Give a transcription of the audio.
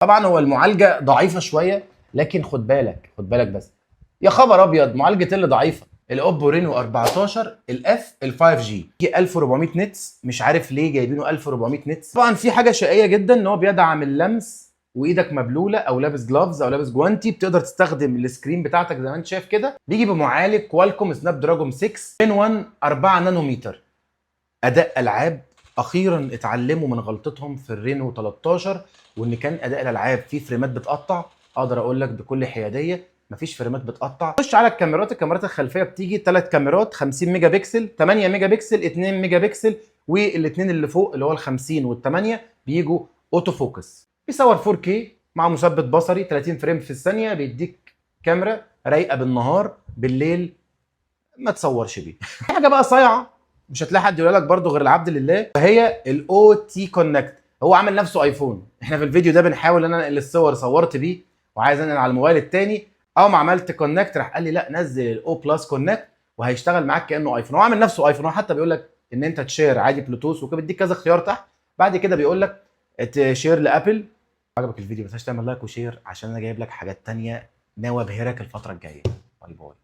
طبعا هو المعالجه ضعيفه شويه، لكن خد بالك خد بالك بس. يا خبر ابيض، معالجه اللي ضعيفه. الاوبو رينو 14 الاف ال 5 جي 1400 نتس، مش عارف ليه جايبينه 1400 نتس. طبعا في حاجه شقيه جدا ان هو بيدعم اللمس وايدك مبلوله او لابس جلافز او لابس جوانتي، بتقدر تستخدم السكرين بتاعتك زي ما انت شايف كده. بيجي بمعالج كوالكوم سناب دراجون 6 من 1 4 نانومتر. اداء العاب، اخيرا اتعلموا من غلطتهم في الرينو 13، وان كان اداء الالعاب فيه فريمات بتقطع. اقدر اقول لك بكل حياديه مفيش فريمات بتقطع. خش على الكاميرات. الكاميرات الخلفيه بتيجي 3 كاميرات 50 ميجا بكسل، 8 ميجا بكسل، 2 ميجا بكسل، والاثنين اللي فوق اللي هو ال 50 وال8 بيجوا اوتو فوكس. بيصور 4K مع مثبت بصري 30 فريم في الثانيه، بيديك كاميرا رايقه بالنهار، بالليل ما تصورش بيه. حاجه بقى صايعه مش هتلاقي حد يقول لك برضه غير العبد لله، فهي الاو تي كونكت. هو عامل نفسه ايفون. احنا في الفيديو ده بنحاول ان انا انقل الصور، صورت بيه وعايز انقل على الموبايل التاني. اول ما عملت كونكت راح قال لي لا نزل الاو بلس كونكت وهيشتغل معاك كانه ايفون. هو عامل نفسه ايفون. هو حتى بيقول لك ان انت تشير عادي بلوتوث وكده، بيديك كذا خيار تحت. بعد كده بيقول لك تشير لابل. عجبك الفيديو ما تنساش تعمل لايك وشير، عشان انا جايب لك حاجات تانية ناوي ابهرك الفتره الجايه. باي باي.